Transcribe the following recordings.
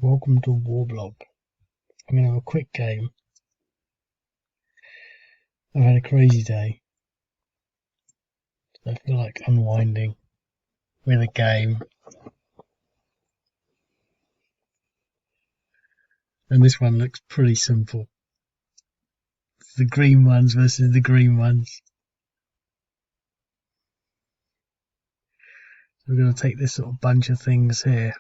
Welcome to Warblog. I'm going to have a quick game. I've had a crazy day. So I feel like unwinding with a game. And this one looks pretty simple. It's the green ones versus the green ones. So we're going to take this sort of bunch of things here.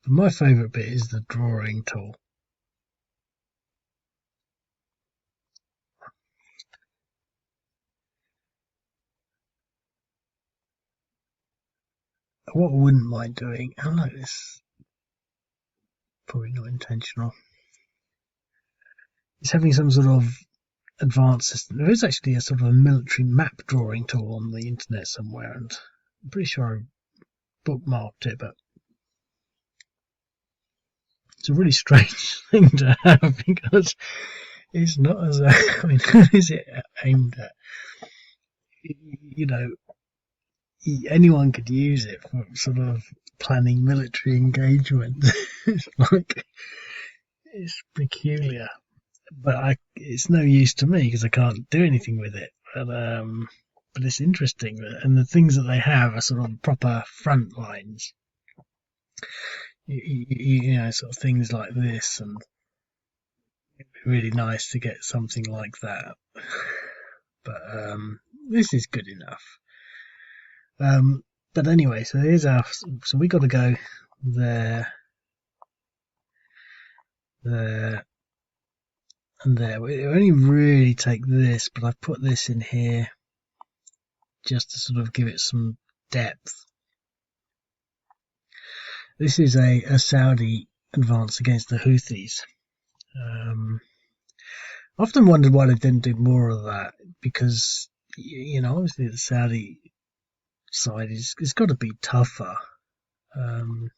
But my favourite bit is the drawing tool. What I wouldn't mind doing, I like this, probably not intentional, is having some sort of advanced system. There is actually a sort of a military map drawing tool on the internet somewhere, and I'm pretty sure I bookmarked it, but it's a really strange thing to have because it's not as I mean, who is it aimed at? You know, anyone could use it for sort of planning military engagement. It's like it's peculiar, but it's no use to me because I can't do anything with it. But it's interesting, and the things that they have are sort of proper front lines. You know, sort of things like this, and it'd be really nice to get something like that. But this is good enough. But anyway, so here's our. So we got to go there, there, and there. We only really take this, but I've put this in here just to sort of give it some depth. This is a Saudi advance against the Houthis. I often wondered why they didn't do more of that, because you know, obviously the Saudi side it's got to be tougher. And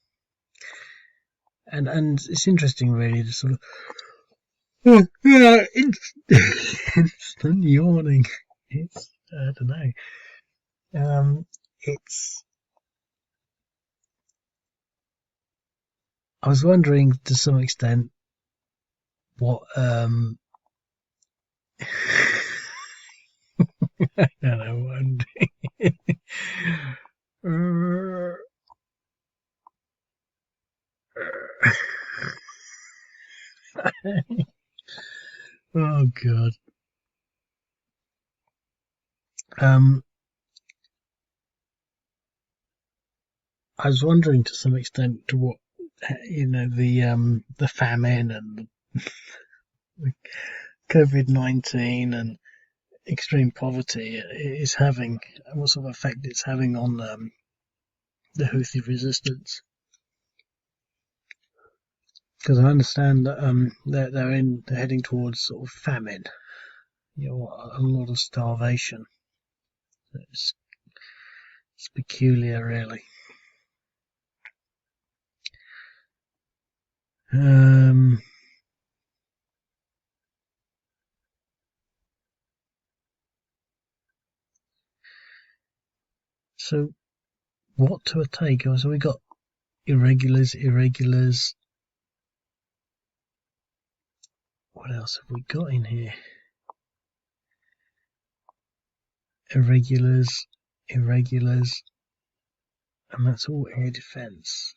it's interesting really to sort of instant yawning. It's I don't know. It's I was wondering to some extent what I don't know what I'm doing. Oh god. I was wondering to some extent to what the famine and the COVID-19 and extreme poverty is having, what sort of effect it's having on the Houthi resistance. Because I understand that they're heading towards sort of famine, you know, a lot of starvation. It's peculiar, really. So what to take? So we got irregulars. What else have we got in here? Irregulars, and that's all air defence.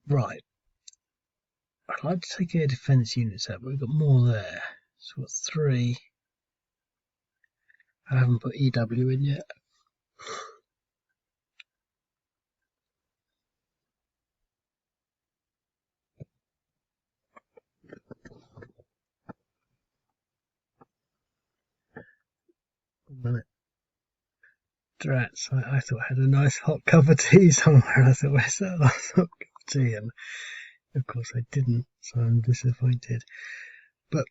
Right. I'd like to take air defence units out, but we've got more there. So we've got 3. I haven't put EW in yet. One minute. Drats, I thought I had a nice hot cup of tea somewhere. I thought, where's that nice hot cup of tea? And of course I didn't, so I'm disappointed. But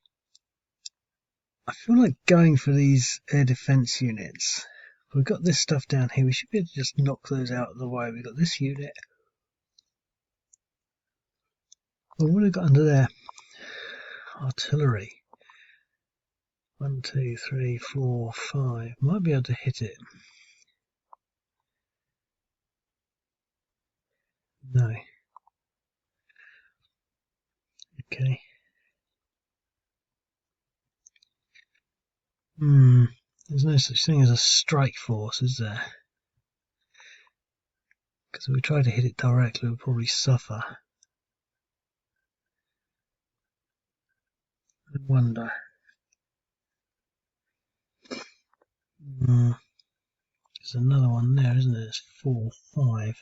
I feel like going for these air defence units. We've got this stuff down here. We should be able to just knock those out of the way. We've got this unit. Well, what have we got under there? artillery. 1, 2, 3, 4, 5. Might be able to hit it. No. Okay. There's no such thing as a strike force, is there? Because if we try to hit it directly, we'll probably suffer. I wonder. There's another one there, isn't there? It's 4, 5.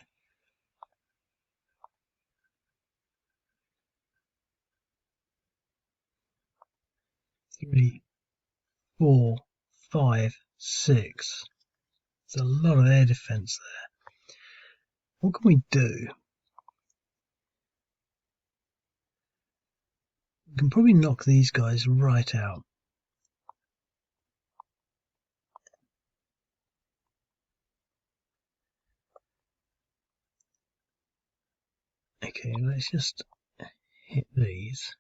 3, 4, 5, 6. There's a lot of air defense there. What can we do? We can probably knock these guys right out. Okay, let's just hit these.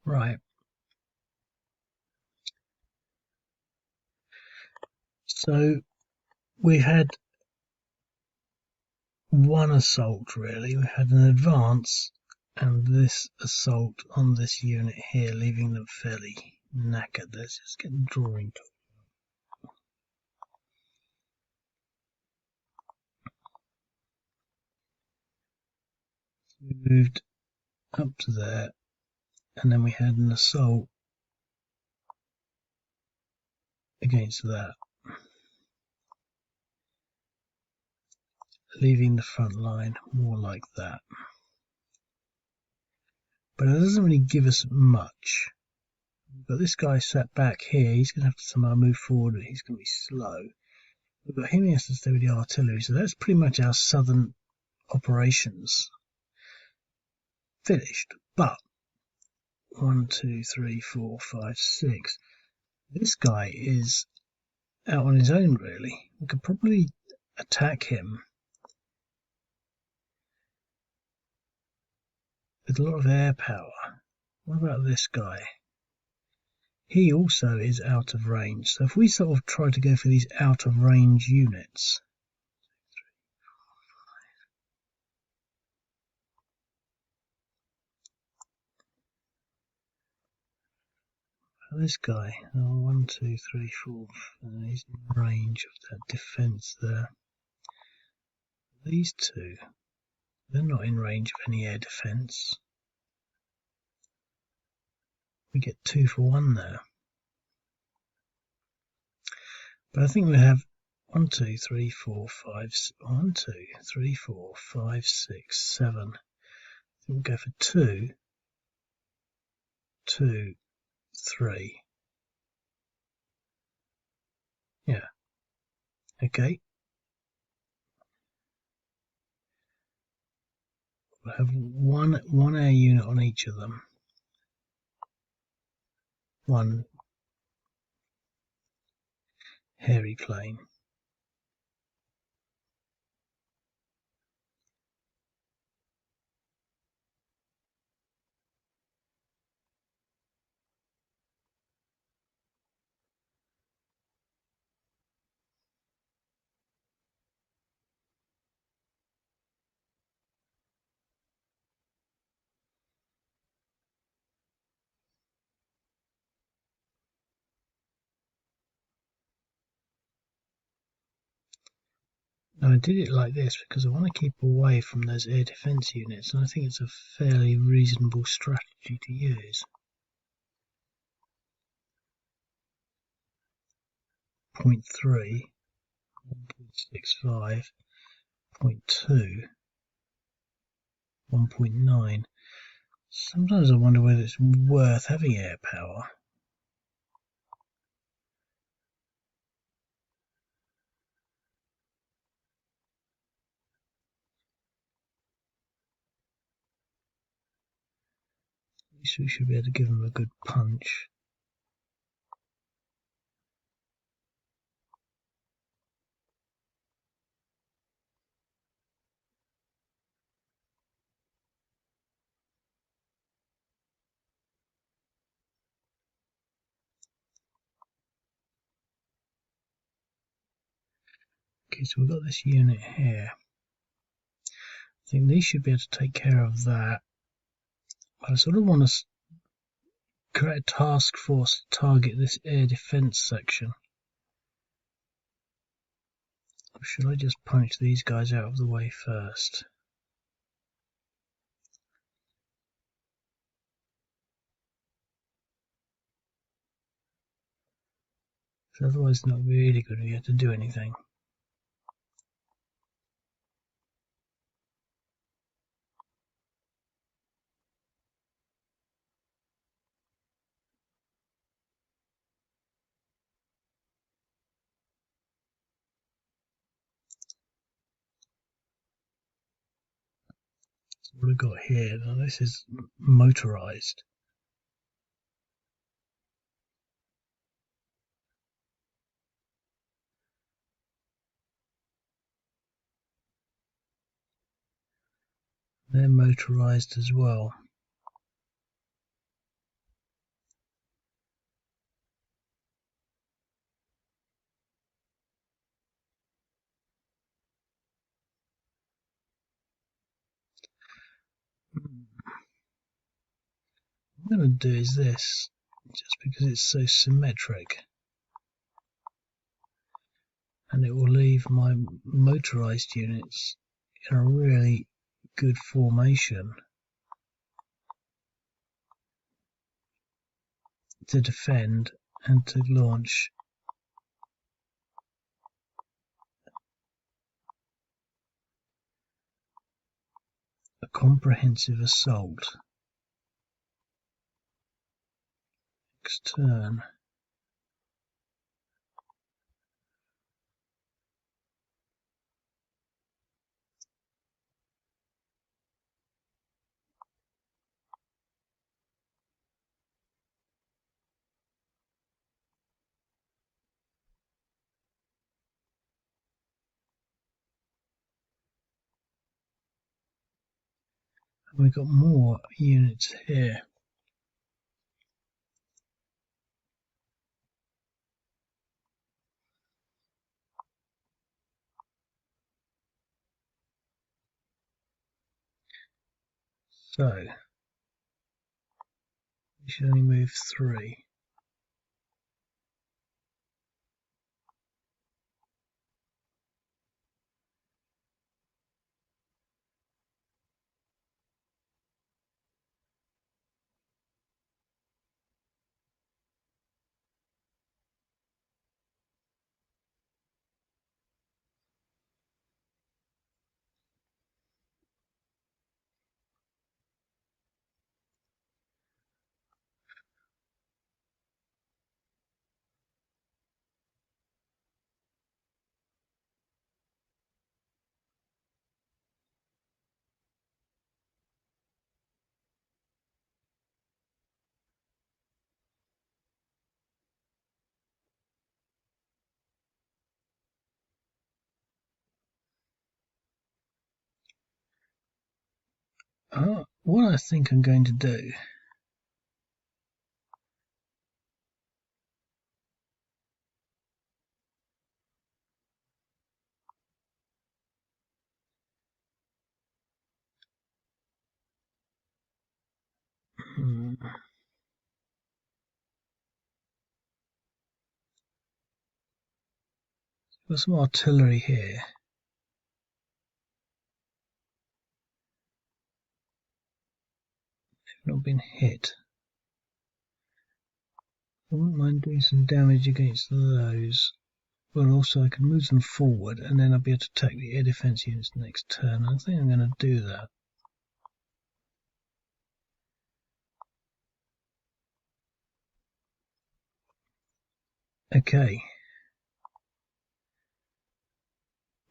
Right. So we had one assault really. We had an advance and this assault on this unit here, leaving them fairly knackered. Let's just get the drawing tool. We moved up to there, and then we had an assault against that, leaving the front line more like that. But it doesn't really give us much. But this guy sat back here, he's going to have to somehow move forward, he's going to be slow. We've got him, he has to stay with the artillery, so that's pretty much our southern operations finished. But 1, 2, 3, 4, 5, 6. This guy is out on his own really. We could probably attack him with a lot of air power. What about this guy? He also is out of range. So if we sort of try to go for these out of range units. This guy, 1, 2, 3, 4, he's in range of that defense there. These two, they're not in range of any air defense. We get 2 for 1 there. But I think we have 1, 2, 3, 4, 5, 1, 2, 3, 4, 5, 6, 7. I think we'll go for 2, 2, 3. Yeah. Okay. We'll have one air unit on each of them. One hairy plane. Now I did it like this because I want to keep away from those air defense units, and I think it's a fairly reasonable strategy to use. 0.3, 1.65, 0.2, 1.9. Sometimes I wonder whether it's worth having air power. At least we should be able to give them a good punch. Okay, so we've got this unit here. I think these should be able to take care of that. But I sort of want to create a task force to target this air defense section. Or should I just punch these guys out of the way first? So otherwise it's not really going to be able to do anything. So what I've got here, now this is motorized. They're motorized as well. What I'm going to do is this, just because it's so symmetric, and it will leave my motorized units in a really good formation to defend and to launch a comprehensive assault. Next turn. And we've got more units here. So we should only move 3. What I think I'm going to do got some artillery here. They've not been hit. I wouldn't mind doing some damage against those. but also I can move them forward, and then I'll be able to attack the air defense units next turn. I think I'm going to do that. Okay.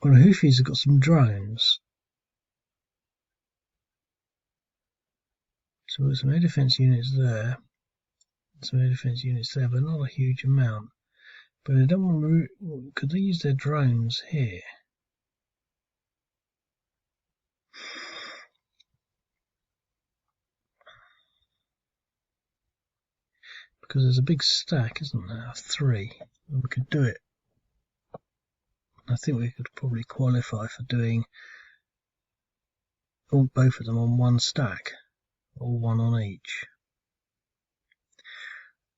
Well, the Houthis have got some drones. So there's some air defense units there, some air defense units there, but not a huge amount. But I don't want to. Could they use their drones here? Because there's a big stack, isn't there, of 3. We could do it. I think we could probably qualify for doing both of them on one stack, or one on each.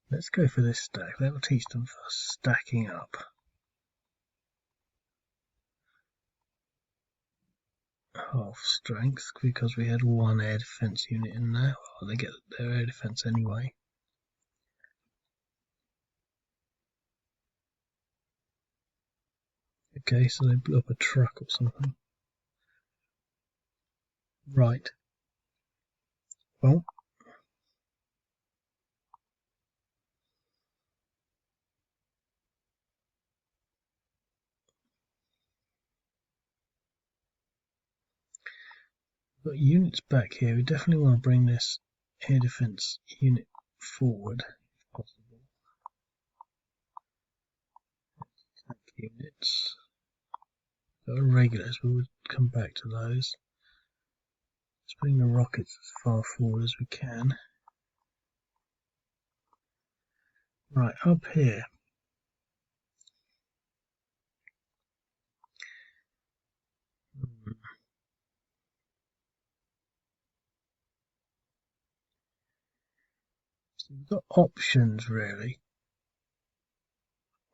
Let's go for this stack. That will teach them for stacking up. Half strength, because we had one air defense unit in there. Well, they get their air defense anyway. Okay, so they blew up a truck or something. Right. Well, got units back here. We definitely want to bring this air defense unit forward if possible. Attack units. Got regulars, but we'll come back to those. Let's bring the rockets as far forward as we can. Right, up here. So we've got options really.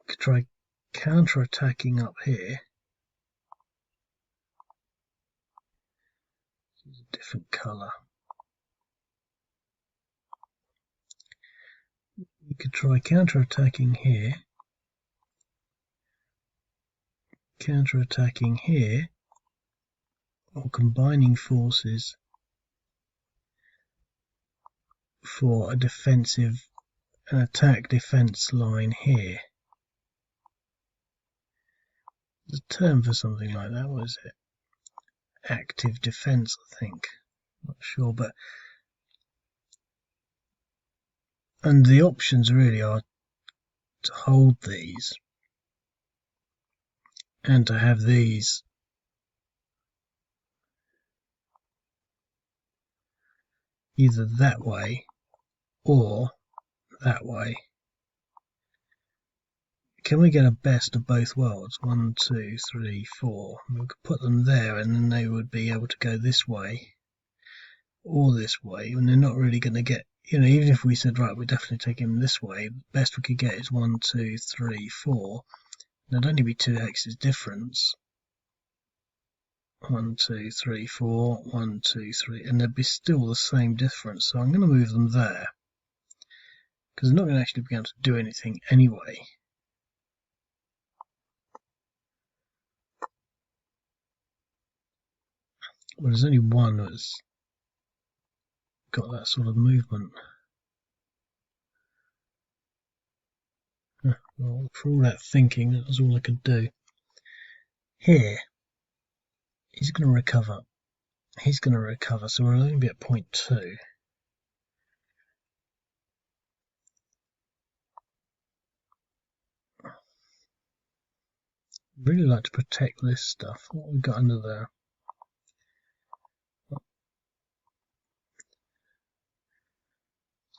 We could try counter-attacking up here. Use a different colour. We could try counter-attacking here. Counter-attacking here. Or combining forces for a defensive, an attack defense line here. There's a term for something like that. What is it? Active defense, I think. Not sure, but and the options really are to hold these and to have these either that way or that way. Can we get a best of both worlds? 1, 2, 3, 4. We could put them there and then they would be able to go this way or this way, and they're not really going to get, even if we said, right, we're definitely taking them this way, the best we could get is 1, 2, 3, 4. There'd only be 2 hexes difference. 1, 2, 3, 4, 1, 2, 3, and there'd be still the same difference. So I'm going to move them there because they're not going to actually be able to do anything anyway. Well, there's only one that's got that sort of movement. Well, for all that thinking, that was all I could do. Here, he's going to recover. He's going to recover, so we're only going to be at point 2. Really like to protect this stuff. What have we got under there?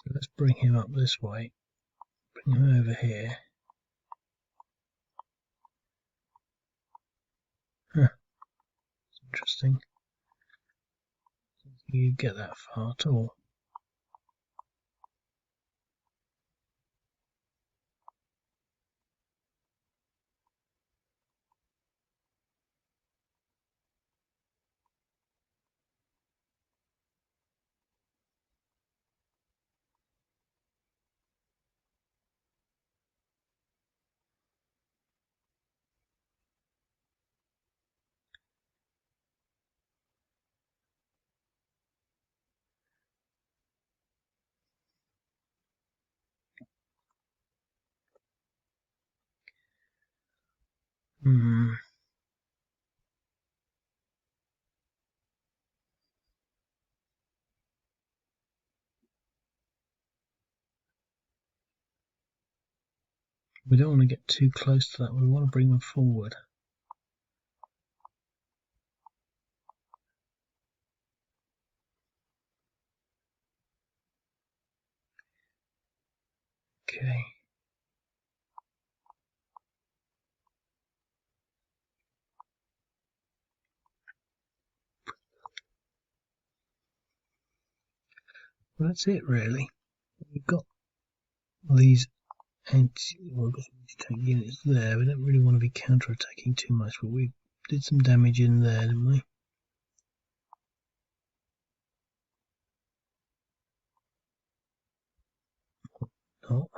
So let's bring him up this way. Bring him over here. Huh. Interesting. I don't think you get that far at all. Hmm. We don't want to get too close to that. We want to bring them forward. Okay. Well, that's it really. We've got these anti-tank units there. We don't really want to be counter-attacking too much, but we did some damage in there, didn't we? Oh.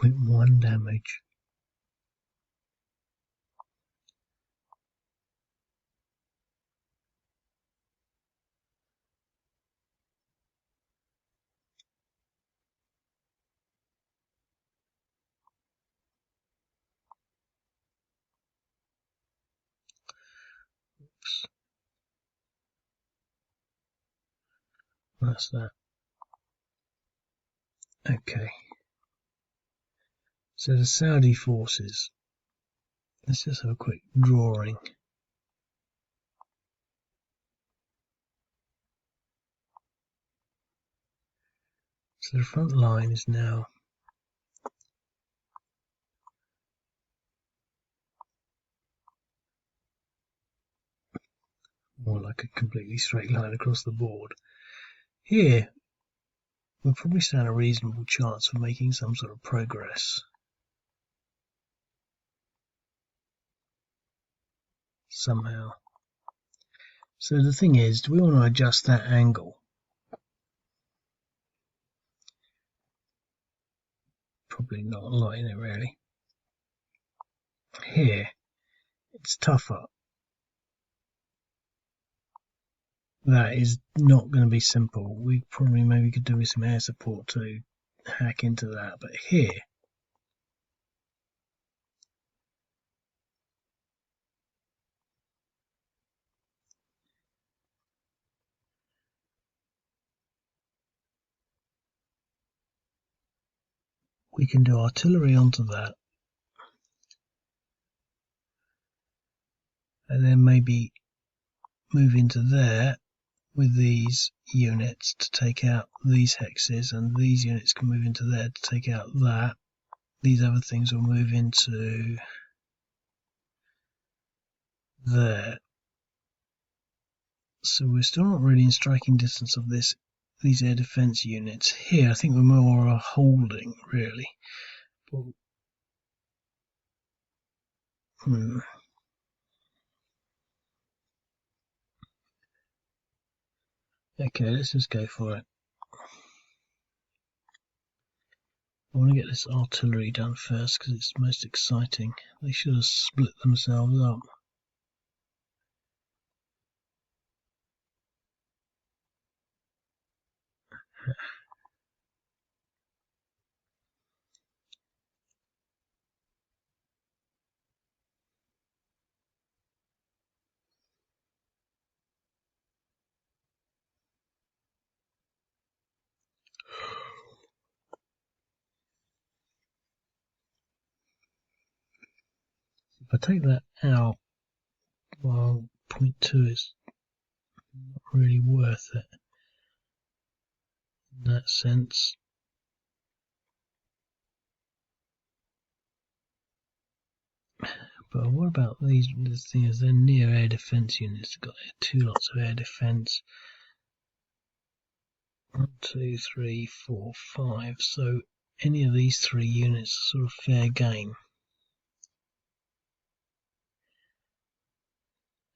0.1 damage. Oops. That's that. Okay. So the Saudi forces. Let's just have a quick drawing. So the front line is now more like a completely straight line across the board. Here, we'll probably stand a reasonable chance of making some sort of progress. Somehow. So the thing is, do we want to adjust that angle? Probably not a lot in it really. Here, it's tougher. That is not going to be simple. We probably maybe could do with some air support to hack into that, but here, we can do artillery onto that, and then maybe move into there with these units to take out these hexes, and these units can move into there to take out that. These other things will move into there. So we're still not really in striking distance of these air defense units. Here I think we're more holding really. But, Okay, let's just go for it. I want to get this artillery done first because it's most exciting. They should have split themselves up. If I take that out, well, 0.2 is not really worth it in that sense. But what about these things? They're near air defense units. They've got two lots of air defense. 1, 2, 3, 4, 5. So any of these three units are sort of fair game.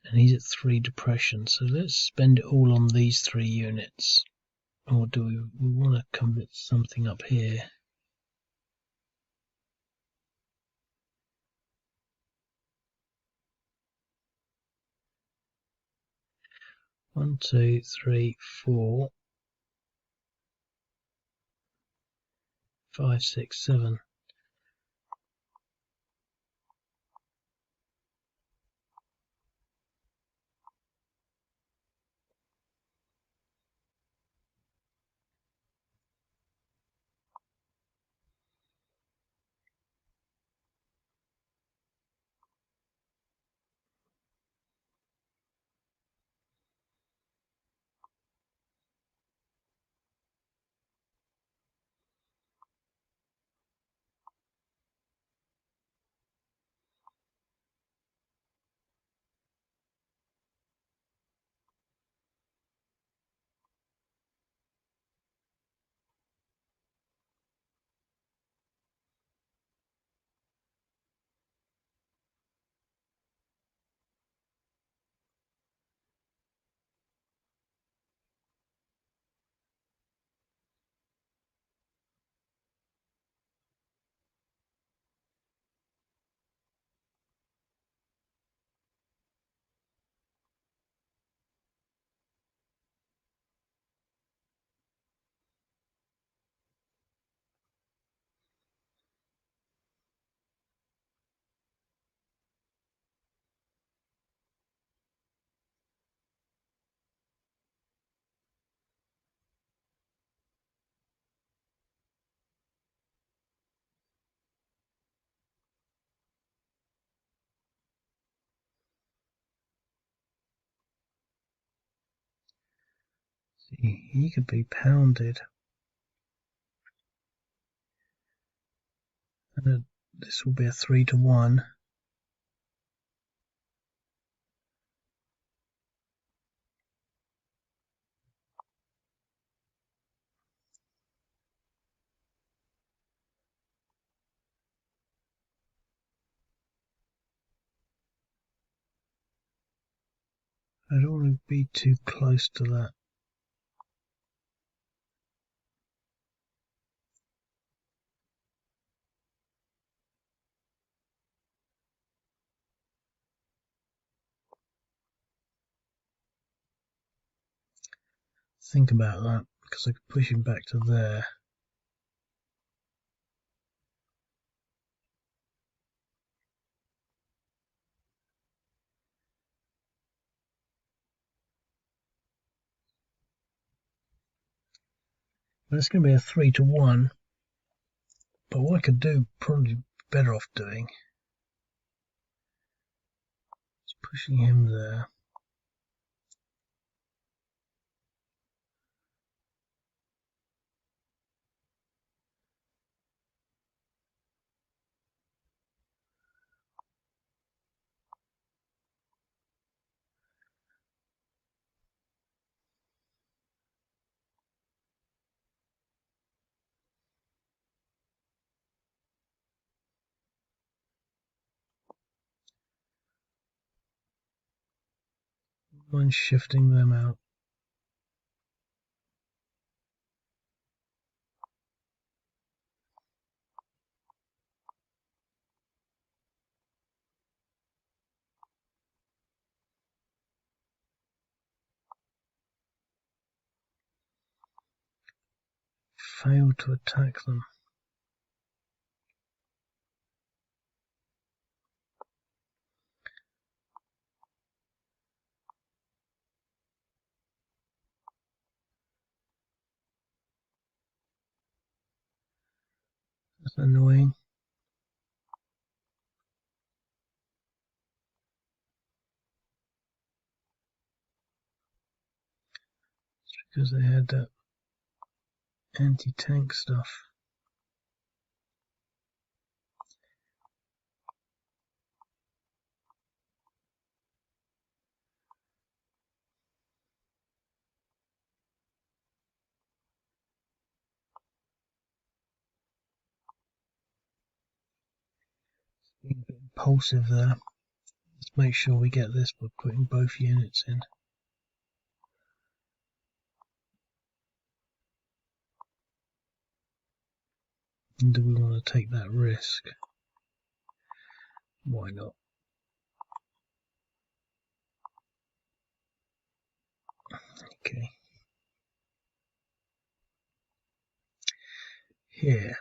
And he's at 3 depression, so let's spend it all on these 3 units. Or do we want to commit something up here? One, two, three, 4, 5, 6, 7. See, he could be pounded. And this will be a 3 to 1. I don't want to be too close to that. Think about that, because I could push him back to there. But it's going to be a 3 to 1. But what I could do, probably better off doing, is pushing him there. Mind shifting them out. Failed to attack them. That's annoying. It's because they had that anti-tank stuff. Being a bit impulsive there. Let's make sure we get this by putting both units in. And do we want to take that risk? Why not? Okay. Here.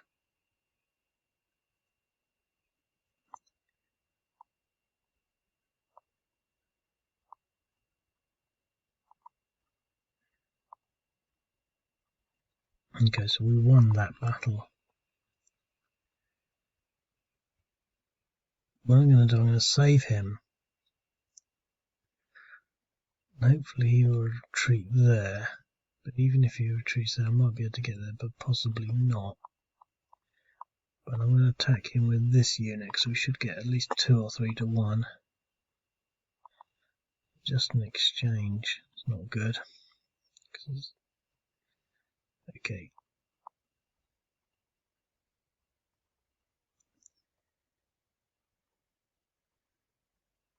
Okay, so we won that battle. What I'm going to do, I'm going to save him. Hopefully he will retreat there. But even if he retreats there, I might be able to get there, but possibly not. But I'm going to attack him with this unit, because we should get at least 2 or 3 to 1. Just an exchange. It's not good. Okay.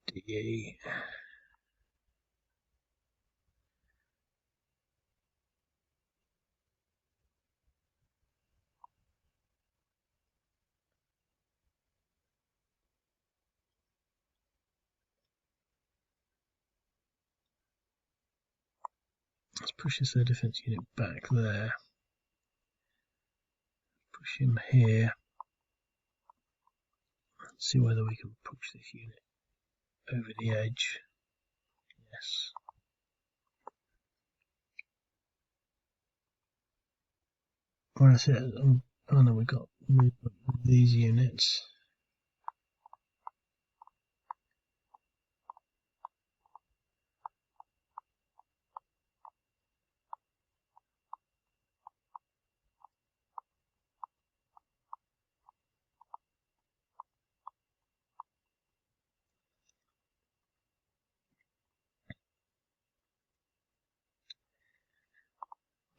DE. Let's push this air defense unit back there. Push him here. Let's see whether we can push this unit over the edge. Yes. Well, that's it. Oh no, we got movement with these units.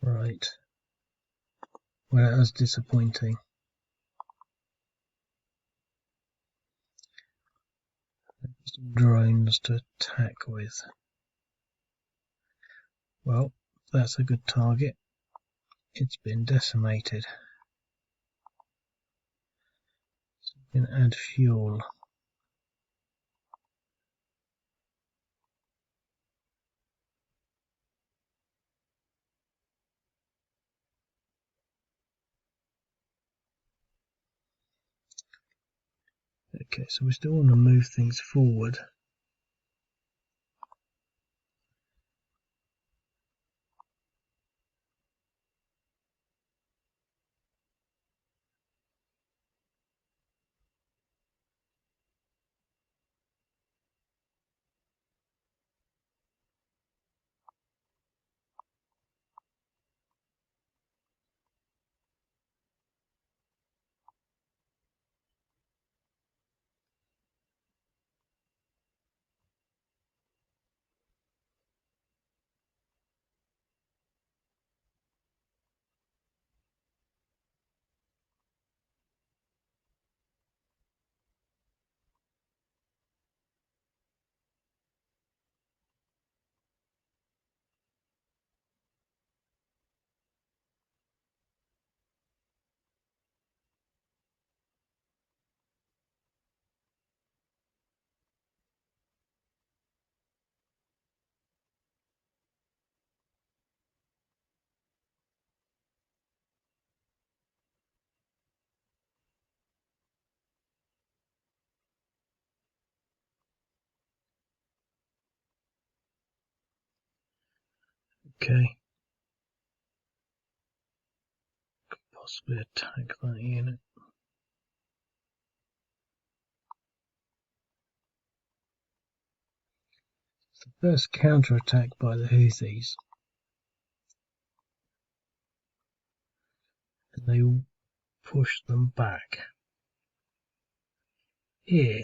Right. Well, that was disappointing. Some drones to attack with. Well, that's a good target. It's been decimated. So we can add fuel. Okay, so we still want to move things forward. Okay. Possibly attack that unit. It's the first counter-attack by the Houthis. And they push them back. Here.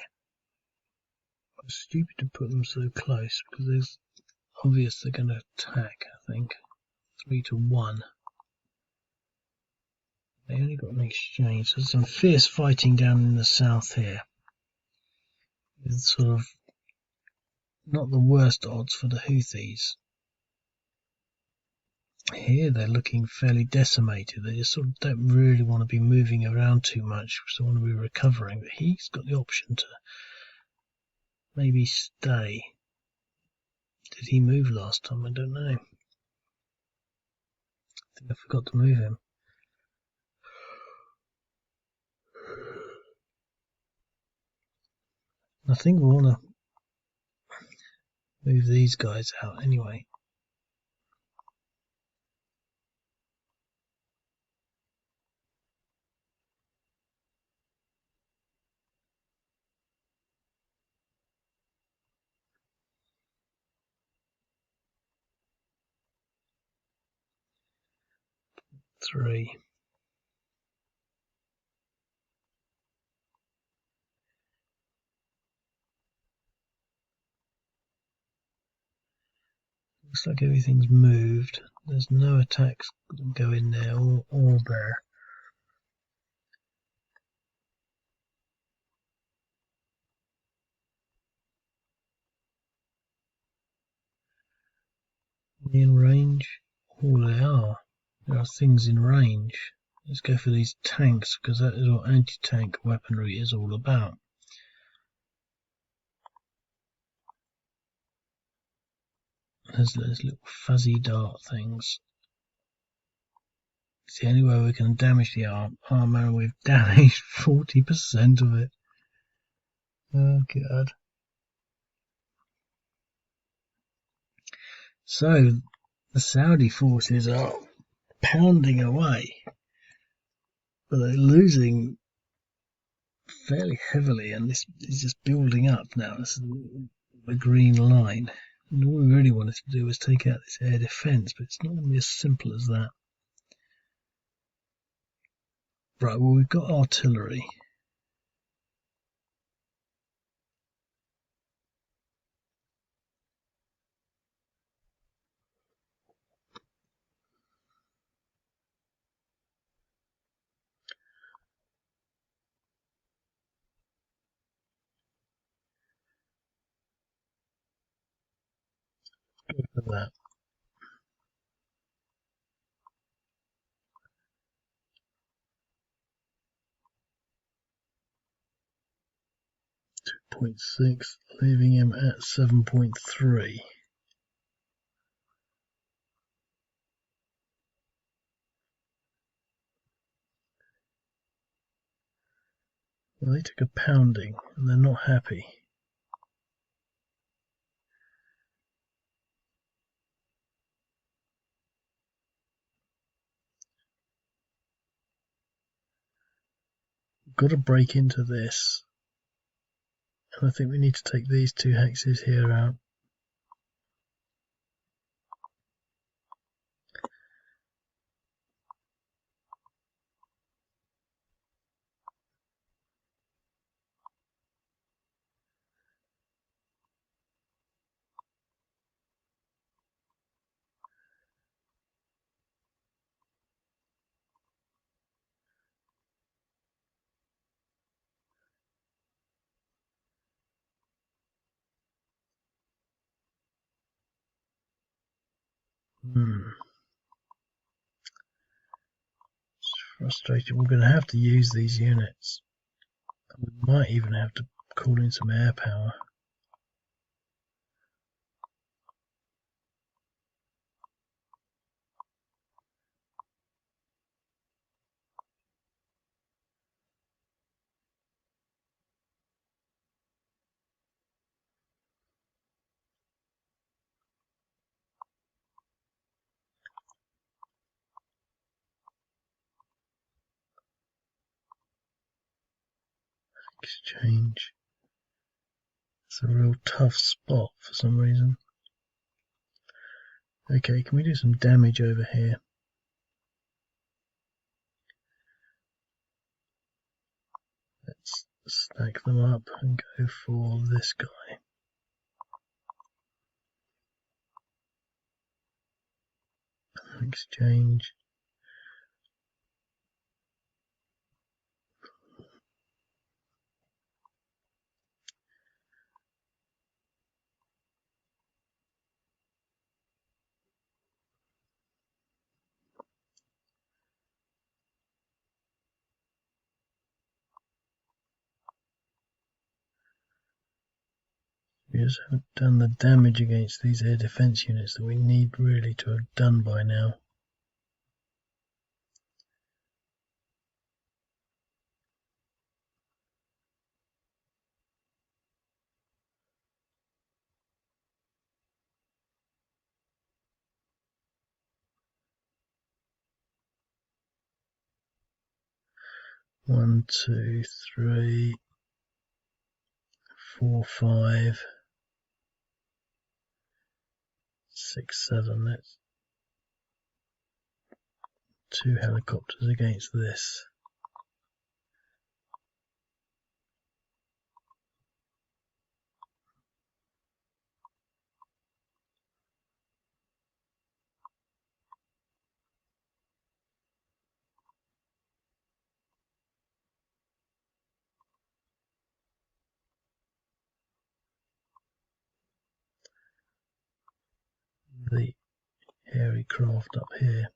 It's stupid to put them so close, because it's obvious they're going to attack, I think. 3 to 1. They only got an exchange. There's some fierce fighting down in the south here. It's sort of not the worst odds for the Houthis. Here they're looking fairly decimated. They just sort of don't really want to be moving around too much because they want to be recovering. But he's got the option to maybe stay. Did he move last time? I don't know. I think I forgot to move him. I think we want to move these guys out anyway. Three. Looks like everything's moved. There's no attacks that go in there or there. In range? Oh, they are. There are things in range. Let's go for these tanks because that is what anti-tank weaponry is all about. There's those little fuzzy dart things. It's the only way we can damage the armor, and we've damaged 40% of it. Oh god. So the Saudi forces are pounding away, but they're losing fairly heavily, and this is just building up now. This is the green line. And all we really wanted to do was take out this air defence, but it's not going to be as simple as that. Right, well, we've got artillery. Go for that. 2.6, leaving him at 7.3. Well, they took a pounding, and they're not happy. We've got to break into this. And I think we need to take these two hexes here out. It's frustrating. We're going to have to use these units. We might even have to call in some air power. Exchange. It's a real tough spot for some reason. Okay, can we do some damage over here? Let's stack them up and go for this guy. Exchange. Warriors haven't done the damage against these air defense units that we need really to have done by now. One, two, three, 4, 5, 6, 7. That's 2 helicopters against this. The hairy craft up here.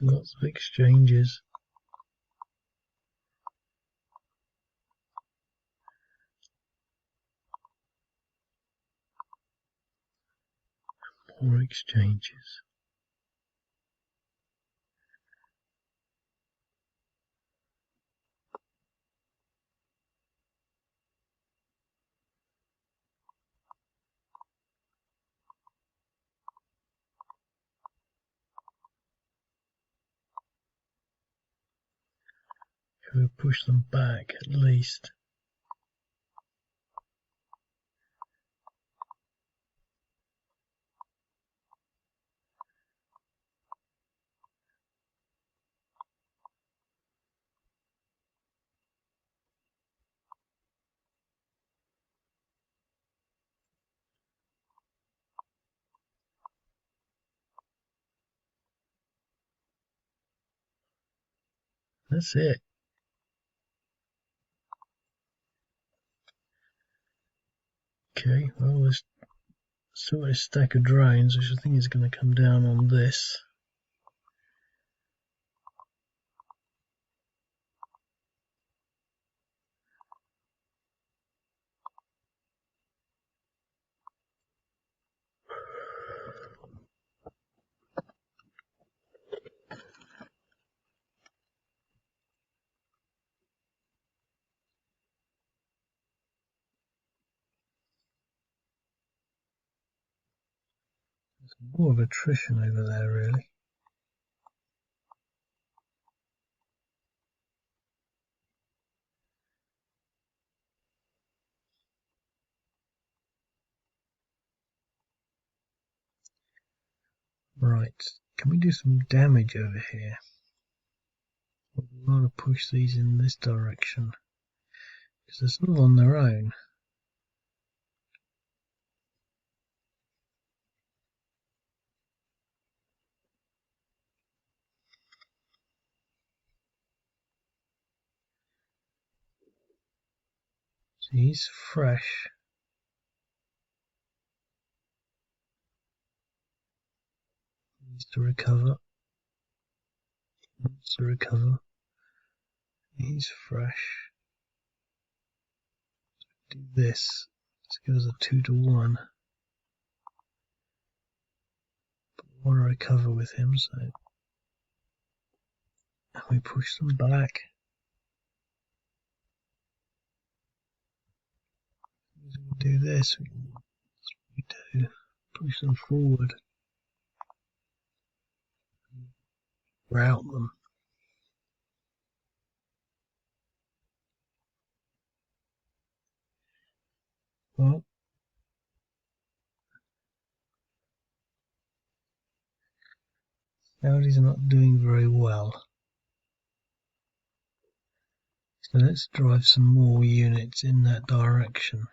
Lots of exchanges. More exchanges. Can we push them back at least? That's it. Okay, well, there's still a stack of drones, which I think is going to come down on this. There's more of attrition over there, really. Right, can we do some damage over here? We want to push these in this direction, because they're sort of on their own. So he's fresh. Needs to recover. Wants to recover. He's fresh. Do this. Let's give us a 2-to-1. But we want to recover with him, so we push them back. We do this. We do push them forward. rout them. Well, Saudi's are not doing very well. So let's drive some more units in that direction.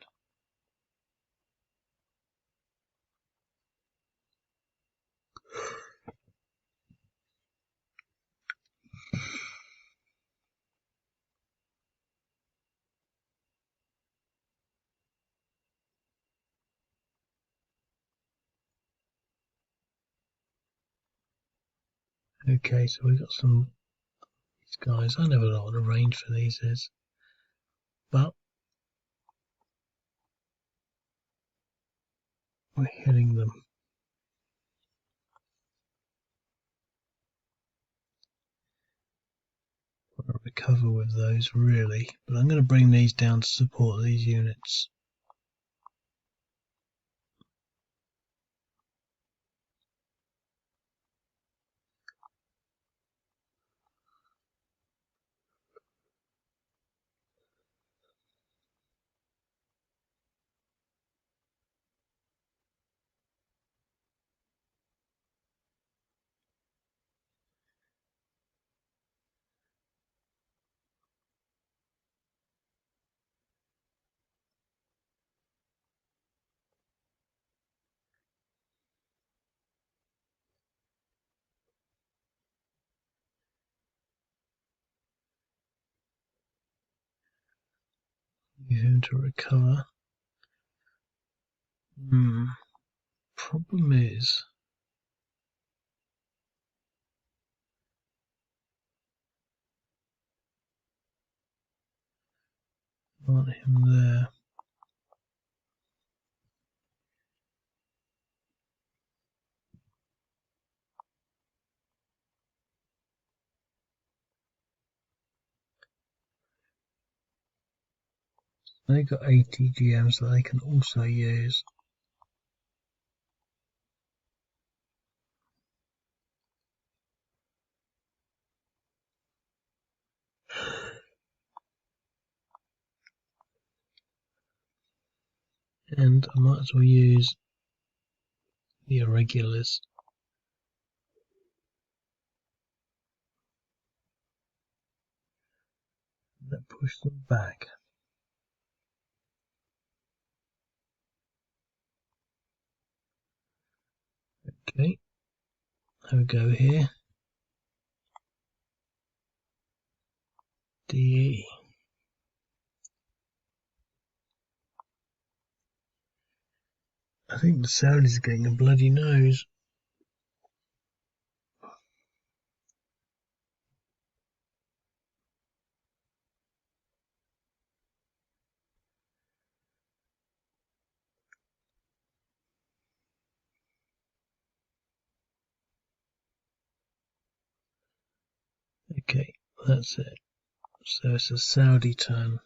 Okay, so we've got some these guys. I never know what the range for these is, but we're hitting them. I'll recover with those really, but I'm going to bring these down to support these units. Use him to recover. Problem is, I want him there. They've got 80 GMs that they can also use. And I might as well use the irregulars. That push them back. Okay, there we go here. DE. I think the Saudis are getting a bloody nose. Okay, that's it. So it's a Saudi turn.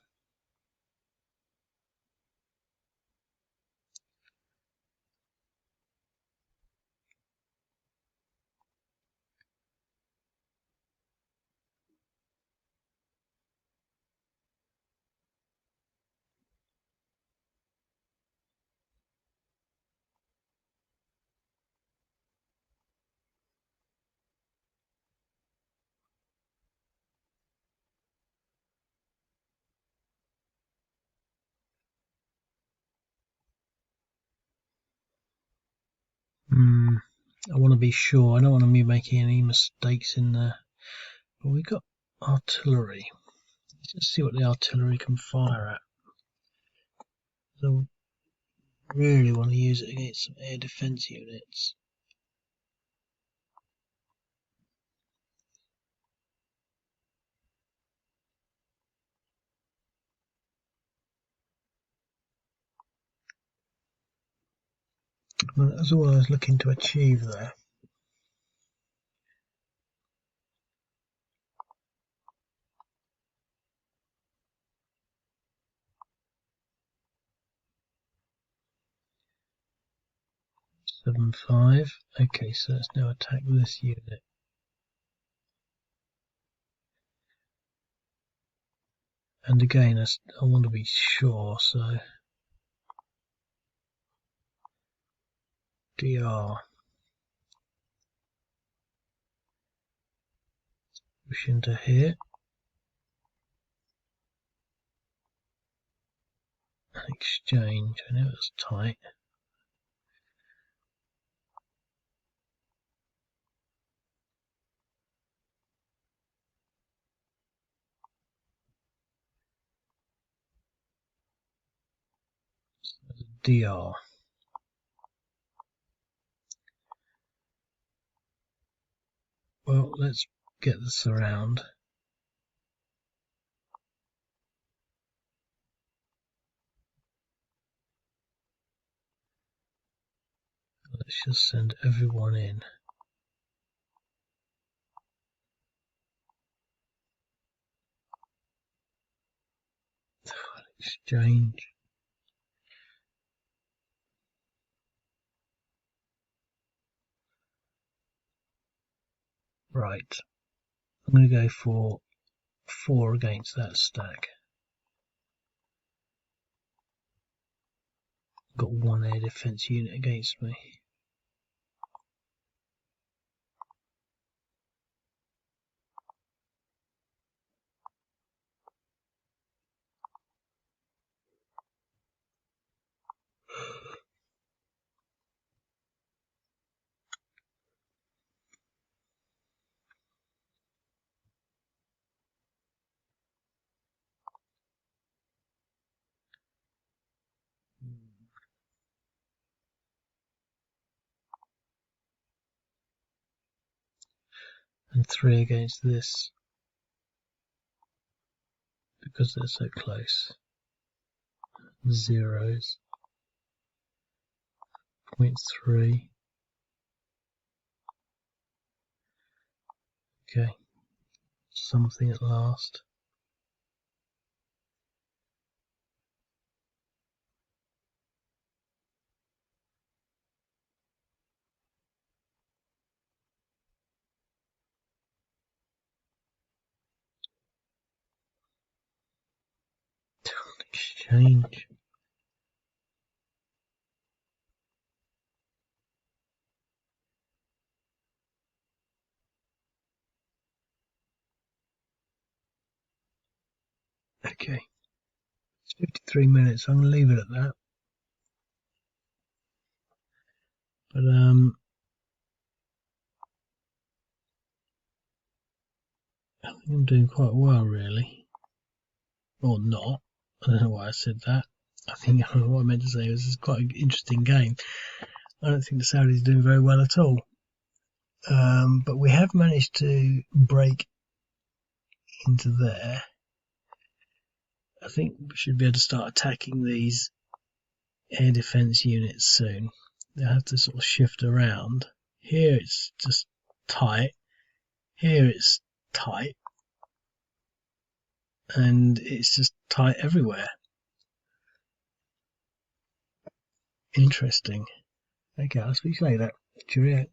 I want to be sure. I don't want to be making any mistakes in there. But we've got artillery. Let's just see what the artillery can fire at. So I really want to use it against some air defense units. Well, that's all I was looking to achieve there. (7-5). Okay, so let's now attack this unit. And again, I want to be sure, so DR, push into here, and exchange. I know it's tight. DR. Well, let's get this around. Let's just send everyone in. Exchange. Right. I'm going to go for 4 against that stack. Got 1 air defense unit against me. And 3 against this, because they're so close. Zeros. 0.3. Okay. Something at last. Exchange. Okay. It's 53 minutes. I'm going to leave it at that. But I think I'm doing quite well, really. Or not. I don't know why I said that. I think what I meant to say was it's quite an interesting game. I don't think the Saudis are doing very well at all. But we have managed to break into there. I think we should be able to start attacking these air defense units soon. They'll have to sort of shift around. Here it's just tight. Here it's tight. And it's just tight everywhere. Interesting. Okay, I'll speak later. Cheerio.